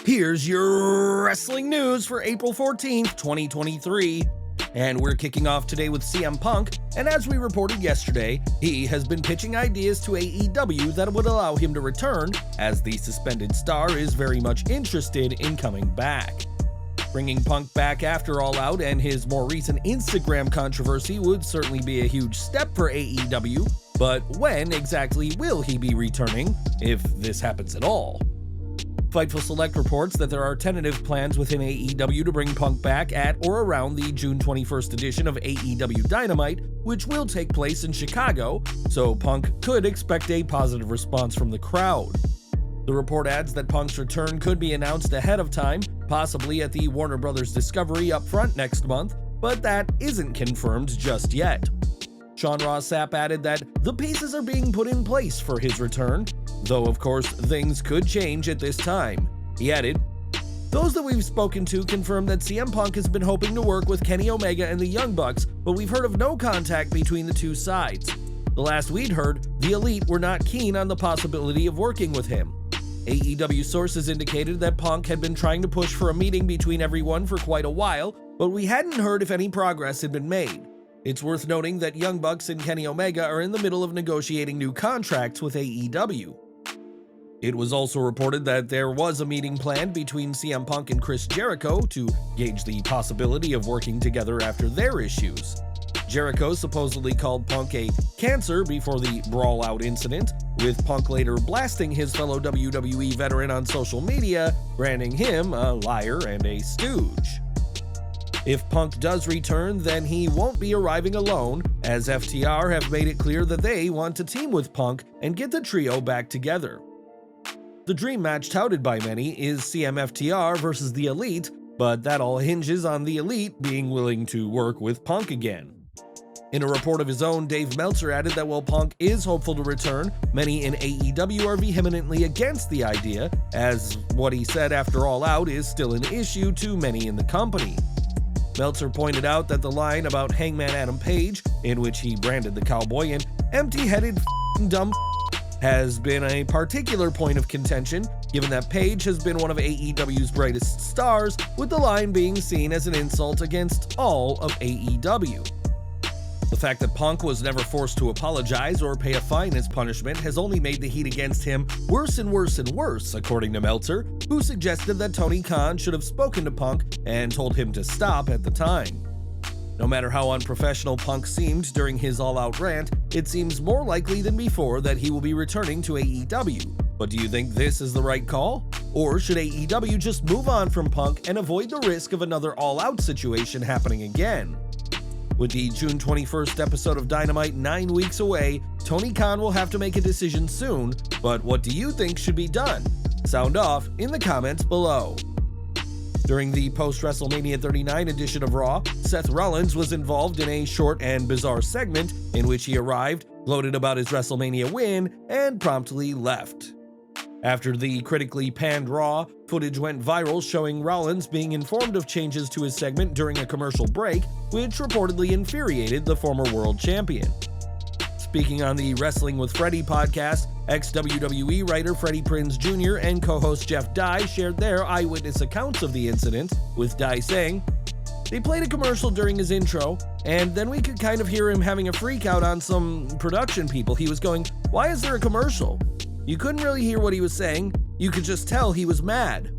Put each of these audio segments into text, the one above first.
Here's your wrestling news for April 14th, 2023. And we're kicking off today with CM Punk, and as we reported yesterday, he has been pitching ideas to AEW that would allow him to return, as the suspended star is very much interested in coming back. Bringing Punk back after All Out and his more recent Instagram controversy would certainly be a huge step for AEW, but when exactly will he be returning, if this happens at all? Fightful Select reports that there are tentative plans within AEW to bring Punk back at or around the June 21st edition of AEW Dynamite, which will take place in Chicago, so Punk could expect a positive response from the crowd. The report adds that Punk's return could be announced ahead of time, possibly at the Warner Bros. Discovery upfront next month, but that isn't confirmed just yet. Sean Ross Sapp added that the pieces are being put in place for his return, though of course things could change at this time. He added, "Those that we've spoken to confirm that CM Punk has been hoping to work with Kenny Omega and the Young Bucks, but we've heard of no contact between the two sides. The last we'd heard, the Elite were not keen on the possibility of working with him." AEW sources indicated that Punk had been trying to push for a meeting between everyone for quite a while, but we hadn't heard if any progress had been made. It's worth noting that Young Bucks and Kenny Omega are in the middle of negotiating new contracts with AEW. It was also reported that there was a meeting planned between CM Punk and Chris Jericho to gauge the possibility of working together after their issues. Jericho supposedly called Punk a cancer before the Brawl Out incident, with Punk later blasting his fellow WWE veteran on social media, branding him a liar and a stooge. If Punk does return, then he won't be arriving alone, as FTR have made it clear that they want to team with Punk and get the trio back together. The dream match touted by many is CM/FTR versus the Elite, but that all hinges on the Elite being willing to work with Punk again. In a report of his own, Dave Meltzer added that while Punk is hopeful to return, many in AEW are vehemently against the idea, as what he said after All Out is still an issue to many in the company. Meltzer pointed out that the line about Hangman Adam Page, in which he branded the Cowboy an empty-headed dumb has been a particular point of contention, given that Page has been one of AEW's brightest stars, with the line being seen as an insult against all of AEW. The fact that Punk was never forced to apologize or pay a fine as punishment has only made the heat against him worse and worse and worse, according to Meltzer, who suggested that Tony Khan should have spoken to Punk and told him to stop at the time. No matter how unprofessional Punk seemed during his all-out rant, it seems more likely than before that he will be returning to AEW. But do you think this is the right call? Or should AEW just move on from Punk and avoid the risk of another all-out situation happening again? With the June 21st episode of Dynamite 9 weeks away, Tony Khan will have to make a decision soon, but what do you think should be done? Sound off in the comments below. During the Post-WrestleMania 39 edition of Raw, Seth Rollins was involved in a short and bizarre segment in which he arrived, gloated about his WrestleMania win, and promptly left. After the critically panned Raw, footage went viral showing Rollins being informed of changes to his segment during a commercial break, which reportedly infuriated the former world champion. Speaking on the Wrestling with Freddie podcast, ex-WWE writer Freddie Prinze Jr. and co-host Jeff Dye shared their eyewitness accounts of the incident, with Dye saying, "They played a commercial during his intro, and then we could kind of hear him having a freak out on some production people. He was going, 'Why is there a commercial?' You couldn't really hear what he was saying, you could just tell he was mad."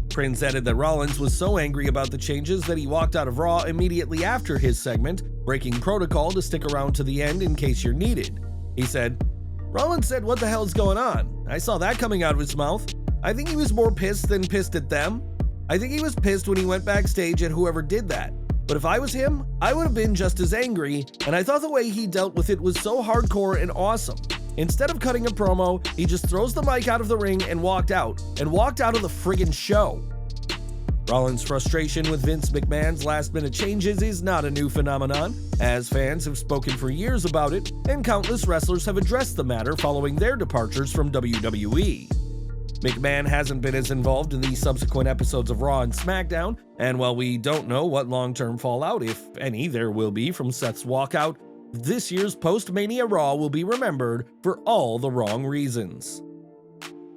Prinze added that Rollins was so angry about the changes that he walked out of Raw immediately after his segment, breaking protocol to stick around to the end in case you're needed. He said, "Rollins said, 'What the hell's going on?' I saw that coming out of his mouth. I think he was more pissed than pissed at them. I think he was pissed when he went backstage at whoever did that. But if I was him, I would have been just as angry, and I thought the way he dealt with it was so hardcore and awesome. Instead of cutting a promo, he just throws the mic out of the ring and walked out of the friggin' show." Rollins' frustration with Vince McMahon's last-minute changes is not a new phenomenon, as fans have spoken for years about it, and countless wrestlers have addressed the matter following their departures from WWE. McMahon hasn't been as involved in the subsequent episodes of Raw and SmackDown, and while we don't know what long-term fallout, if any, there will be from Seth's walkout, this year's Post-Mania Raw will be remembered for all the wrong reasons.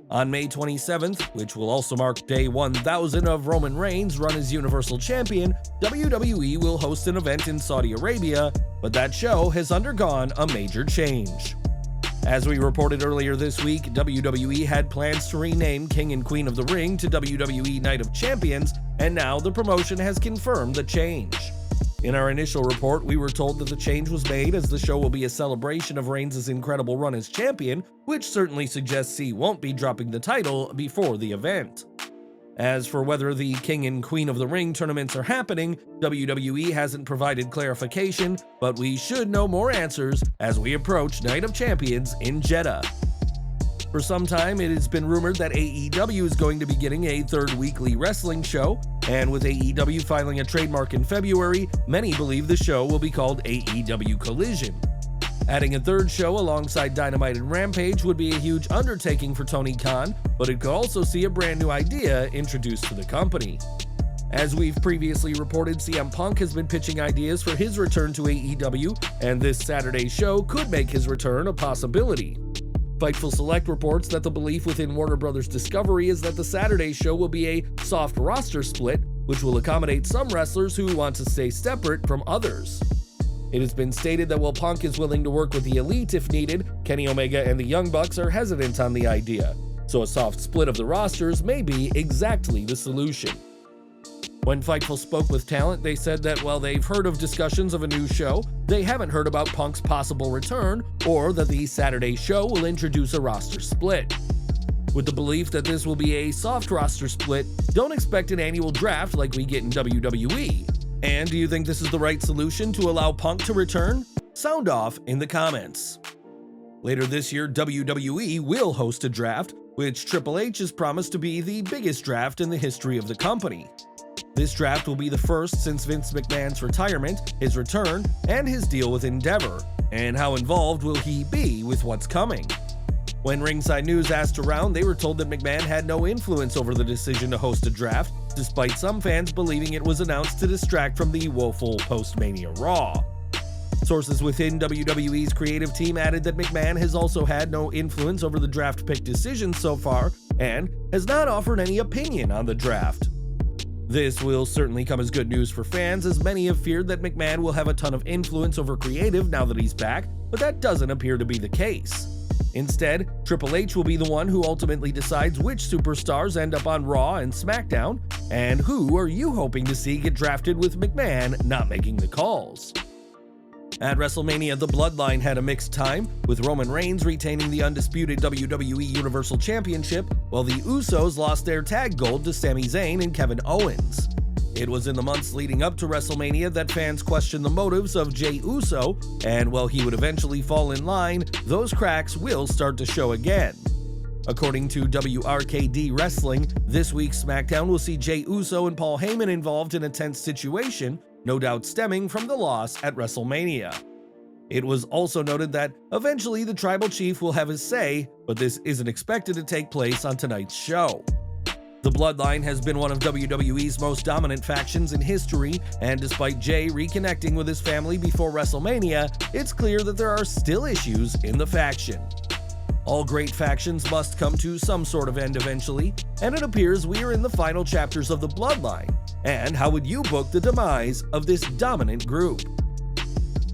On May 27th, which will also mark day 1000 of Roman Reigns' run as Universal Champion, WWE will host an event in Saudi Arabia, but that show has undergone a major change. As we reported earlier this week, WWE had plans to rename King and Queen of the Ring to WWE Night of Champions, and now the promotion has confirmed the change. In our initial report, we were told that the change was made as the show will be a celebration of Reigns' incredible run as champion, which certainly suggests he won't be dropping the title before the event. As for whether the King and Queen of the Ring tournaments are happening, WWE hasn't provided clarification, but we should know more answers as we approach Night of Champions in Jeddah. For some time, it has been rumored that AEW is going to be getting a third weekly wrestling show, and with AEW filing a trademark in February, many believe the show will be called AEW Collision. Adding a third show alongside Dynamite and Rampage would be a huge undertaking for Tony Khan, but it could also see a brand new idea introduced to the company. As we've previously reported, CM Punk has been pitching ideas for his return to AEW, and this Saturday's show could make his return a possibility. Fightful Select reports that the belief within Warner Bros. Discovery is that the Saturday show will be a soft roster split, which will accommodate some wrestlers who want to stay separate from others. It has been stated that while Punk is willing to work with the Elite if needed, Kenny Omega and the Young Bucks are hesitant on the idea, so a soft split of the rosters may be exactly the solution. When Fightful spoke with talent, they said that while they've heard of discussions of a new show, they haven't heard about Punk's possible return, or that the Saturday show will introduce a roster split. With the belief that this will be a soft roster split, don't expect an annual draft like we get in WWE. And do you think this is the right solution to allow Punk to return? Sound off in the comments. Later this year, WWE will host a draft, which Triple H has promised to be the biggest draft in the history of the company. This draft will be the first since Vince McMahon's retirement, his return, and his deal with Endeavor, and how involved will he be with what's coming? When Ringside News asked around, they were told that McMahon had no influence over the decision to host a draft, despite some fans believing it was announced to distract from the woeful Post-Mania Raw. Sources within WWE's creative team added that McMahon has also had no influence over the draft pick decisions so far, and has not offered any opinion on the draft. This will certainly come as good news for fans, as many have feared that McMahon will have a ton of influence over creative now that he's back, but that doesn't appear to be the case. Instead, Triple H will be the one who ultimately decides which superstars end up on Raw and SmackDown, and who are you hoping to see get drafted with McMahon not making the calls? At WrestleMania, the Bloodline had a mixed time, with Roman Reigns retaining the undisputed WWE Universal Championship, while the Usos lost their tag gold to Sami Zayn and Kevin Owens. It was in the months leading up to WrestleMania that fans questioned the motives of Jey Uso, and while he would eventually fall in line, those cracks will start to show again. According to WRKD Wrestling, this week's SmackDown will see Jey Uso and Paul Heyman involved in a tense situation, no doubt stemming from the loss at WrestleMania. It was also noted that eventually the Tribal Chief will have his say, but this isn't expected to take place on tonight's show. The Bloodline has been one of WWE's most dominant factions in history, and despite Jey reconnecting with his family before WrestleMania, it's clear that there are still issues in the faction. All great factions must come to some sort of end eventually, and it appears we are in the final chapters of the Bloodline. And how would you book the demise of this dominant group?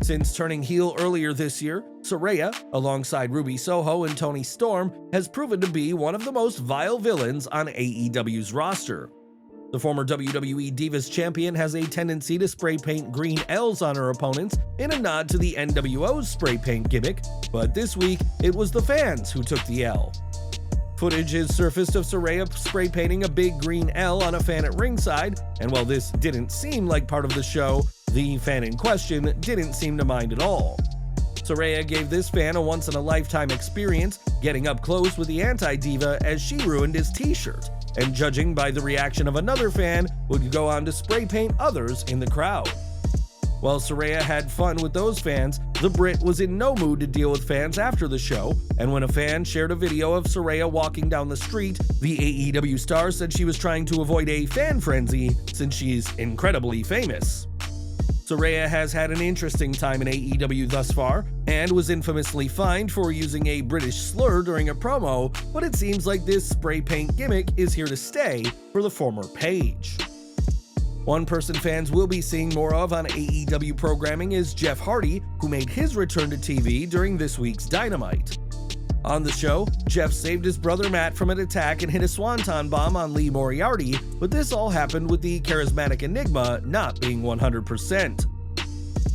Since turning heel earlier this year, Saraya, alongside Ruby Soho and Toni Storm, has proven to be one of the most vile villains on AEW's roster. The former WWE Divas champion has a tendency to spray paint green L's on her opponents in a nod to the NWO's spray paint gimmick, but this week it was the fans who took the L. Footage has surfaced of Saraya spray painting a big green L on a fan at ringside, and while this didn't seem like part of the show, the fan in question didn't seem to mind at all. Saraya gave this fan a once-in-a-lifetime experience, getting up close with the anti-diva as she ruined his t-shirt, and judging by the reaction of another fan, would go on to spray paint others in the crowd. While Saraya had fun with those fans, the Brit was in no mood to deal with fans after the show, and when a fan shared a video of Saraya walking down the street, the AEW star said she was trying to avoid a fan frenzy since she's incredibly famous. Saraya has had an interesting time in AEW thus far, and was infamously fined for using a British slur during a promo, but it seems like this spray paint gimmick is here to stay for the former Paige. One person fans will be seeing more of on AEW programming is Jeff Hardy, who made his return to TV during this week's Dynamite. On the show, Jeff saved his brother Matt from an attack and hit a swanton bomb on Lee Moriarty, but this all happened with the charismatic Enigma not being 100%.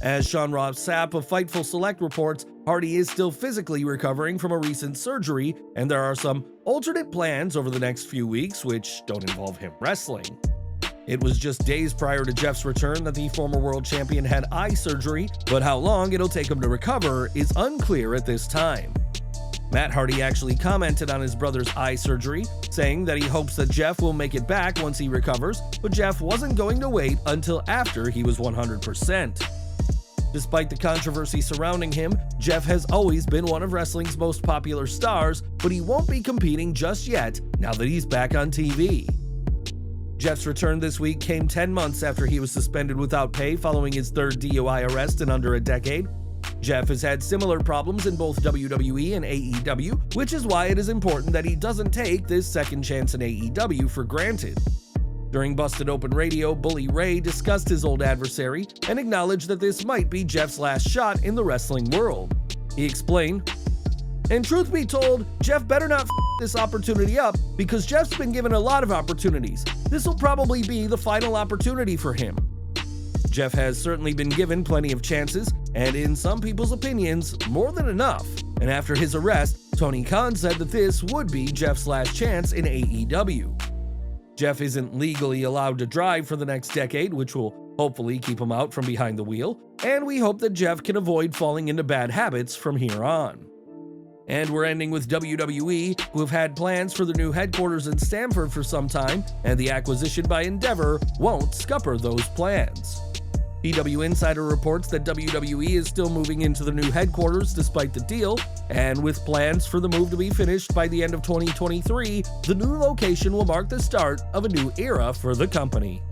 As Sean Ross Sapp of Fightful Select reports, Hardy is still physically recovering from a recent surgery, and there are some alternate plans over the next few weeks which don't involve him wrestling. It was just days prior to Jeff's return that the former world champion had eye surgery, but how long it'll take him to recover is unclear at this time. Matt Hardy actually commented on his brother's eye surgery, saying that he hopes that Jeff will make it back once he recovers, but Jeff wasn't going to wait until after he was 100%. Despite the controversy surrounding him, Jeff has always been one of wrestling's most popular stars, but he won't be competing just yet now that he's back on TV. Jeff's return this week came 10 months after he was suspended without pay following his third DUI arrest in under a decade. Jeff has had similar problems in both WWE and AEW, which is why it is important that he doesn't take this second chance in AEW for granted. During Busted Open Radio, Bully Ray discussed his old adversary and acknowledged that this might be Jeff's last shot in the wrestling world. He explained, "And truth be told, Jeff better not this opportunity up because Jeff's been given a lot of opportunities. This will probably be the final opportunity for him." Jeff has certainly been given plenty of chances, and in some people's opinions, more than enough. And after his arrest, Tony Khan said that this would be Jeff's last chance in AEW. Jeff isn't legally allowed to drive for the next decade, which will hopefully keep him out from behind the wheel, and we hope that Jeff can avoid falling into bad habits from here on. And we're ending with WWE, who have had plans for their new headquarters in Stamford for some time, and the acquisition by Endeavor won't scupper those plans. PW Insider reports that WWE is still moving into the new headquarters despite the deal, and with plans for the move to be finished by the end of 2023, the new location will mark the start of a new era for the company.